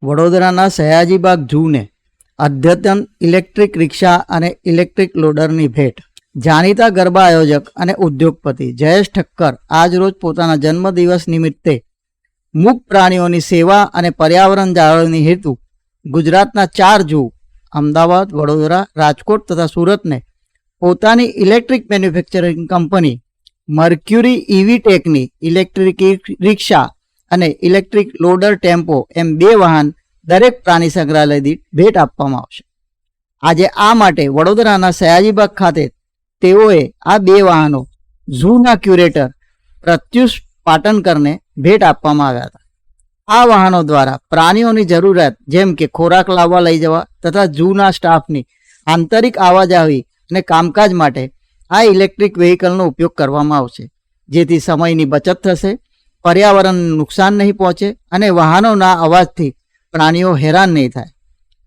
વડોદરાના સયાજીબાગ ઝૂને અદ્યતન ઇલેક્ટ્રિક રિક્ષા અને ઇલેક્ટ્રિક લોડરની ભેટ. જાણીતા ગરબા આયોજક અને ઉદ્યોગપતિ જયેશ ઠક્કર આજરોજ પોતાના જન્મદિવસ નિમિત્તે મૂક પ્રાણીઓની સેવા અને પર્યાવરણ જાળવણી હેતુ ગુજરાતના 4 ઝૂ અમદાવાદ, વડોદરા, રાજકોટ તથા સુરતને પોતાની electric manufacturing company Mercury EV ટેકની ઇલેક્ટ્રિક રિક્ષા અને ઇલેક્ટ્રિક લોડર ટેમ્પો એમ 2 વાહન દરેક પ્રાણી સંગ્રહાલય દીઠ ભેટ આપવામાં આવશે. આજે આ માટે વડોદરાના સયાજીબાગ ખાતે તેઓએ આ 2 વાહનો ઝૂના ક્યુરેટર પ્રત્યુષ પાટણકરને ભેટ આપવામાં આવ્યા હતા. આ વાહનો દ્વારા પ્રાણીઓની જરૂરિયાત જેમ કે ખોરાક લાવવા લઈ જવા તથા ઝૂના સ્ટાફની આંતરિક આવાજાવી અને કામકાજ માટે આ ઇલેક્ટ્રિક વ્હીકલનો ઉપયોગ કરવામાં આવશે, જેથી સમયની બચત થશે, પર્યાવરણને નુકસાન નહીં પહોંચે અને વાહનોના અવાજથી પ્રાણીઓ હેરાન નહીં થાય.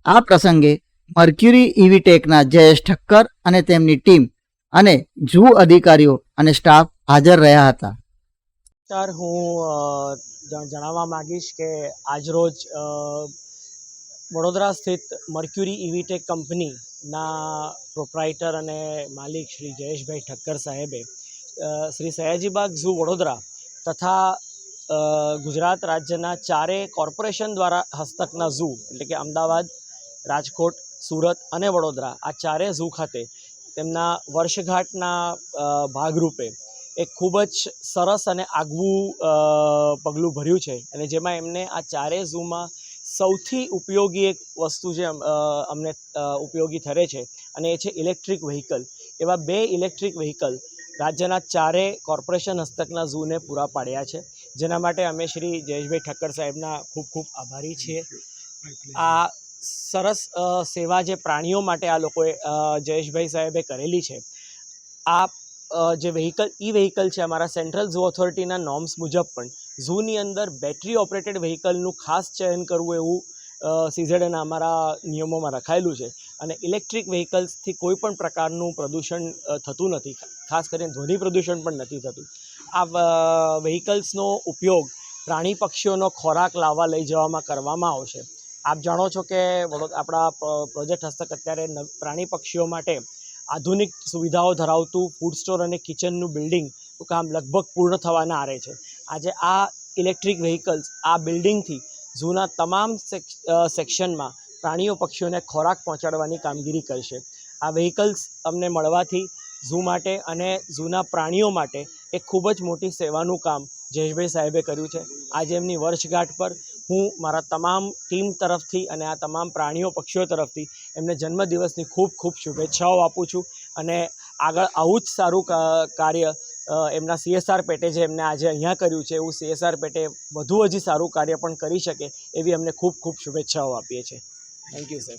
આ પ્રસંગે મર્ક્યુરી ઇવી ટેકના જયેશ ઠક્કર અને તેમની ટીમ અને ઝૂ અધિકારીઓ અને સ્ટાફ હાજર રહ્યા હતા. સર, હું જણાવવા માગીશ કે આજરોજ વડોદરા સ્થિત મર્ક્યુરી ઇવી ટેક કંપનીના પ્રોપ્રાઇટર અને માલિક શ્રી જયેશભાઈ ઠક્કર સાહેબે શ્રી સયાજીબાગ ઝૂ વડોદરા તથા ગુજરાત રાજ્યના 4 કોર્પોરેશન દ્વારા હસ્તકના ઝૂ એટલે કે અમદાવાદ, રાજકોટ, સુરત અને વડોદરા આ 4 ઝૂ ખાતે તેમના વર્ષગાંઠના ભાગરૂપે એક ખૂબ જ સરસ અને આગવું પગલું ભર્યું છે અને જેમાં એમને આ 4 ઝૂમાં સૌથી ઉપયોગી એક વસ્તુ જે અમને ઉપયોગી ઠરે છે અને એ છે ઇલેક્ટ્રિક વ્હીકલ. એવા 2 ઇલેક્ટ્રિક વ્હીકલ રાજ્યના 4 કોર્પોરેશન હસ્તકના ઝૂને પૂરા પાડ્યા છે, જેના માટે અમે શ્રી જયેશભાઈ ઠક્કર સાહેબના ખૂબ ખૂબ આભારી છીએ. આ સરસ સેવા જે પ્રાણીઓ માટે આ લોકોએ જયેશભાઈ સાહેબે કરેલી છે. આ જે વ્હીકલ છે અમારા સેન્ટ્રલ ઝૂ ઓથોરિટીના નોર્મ્સ મુજબ પણ ઝૂની અંદર બેટરી ઓપરેટેડ વ્હીકલનું ખાસ ચયન કરવું એવું સીઝેડના અમારા નિયમોમાં રખાયેલું છે અને ઇલેક્ટ્રિક વ્હીકલ્સથી કોઈ પણ પ્રકારનું પ્રદૂષણ થતું નથી, ખાસ કરીને ધ્વનિ પ્રદૂષણ પણ નથી થતું. આ વ્હીકલ્સનો ઉપયોગ પ્રાણી પક્ષીઓનો ખોરાક લાવવા લઈ જવામાં કરવામાં આવશે. આપ જાણો છો કે આપણા પ્રોજેક્ટ હસ્તક અત્યારે પ્રાણી પક્ષીઓ માટે આધુનિક સુવિધાઓ ધરાવતું ફૂડ સ્ટોર અને કિચનનું બિલ્ડિંગ કામ લગભગ પૂર્ણ થવાના આરે છે. આજે આ ઇલેક્ટ્રિક વ્હીકલ્સ આ બિલ્ડિંગથી ઝૂના તમામ સેક્શનમાં પ્રાણીઓ પક્ષીઓને ખોરાક પહોંચાડવાની કામગીરી કરશે. આ વ્હીકલ્સ અમને મળવાથી ઝૂ માટે અને ઝૂના પ્રાણીઓ માટે એક ખૂબ જ મોટી સેવાનું કામ જયેશભાઈ સાહેબે કર્યું છે. આજે એમની વર્ષગાંઠ પર હું મારા તમામ ટીમ તરફથી અને આ તમામ પ્રાણીઓ પક્ષીઓ તરફથી એમને જન્મદિવસની ખૂબ ખૂબ શુભેચ્છાઓ આપું છું અને આગળ આવું જ સારું કાર્ય એમના CSR પેટે જે એમને આજે અહીંયા કર્યું છે એવું CSR પેટે વધુ હજી સારું કાર્ય પણ કરી શકે એવી અમને ખૂબ ખૂબ શુભેચ્છાઓ આપીએ છીએ. Thank you sir.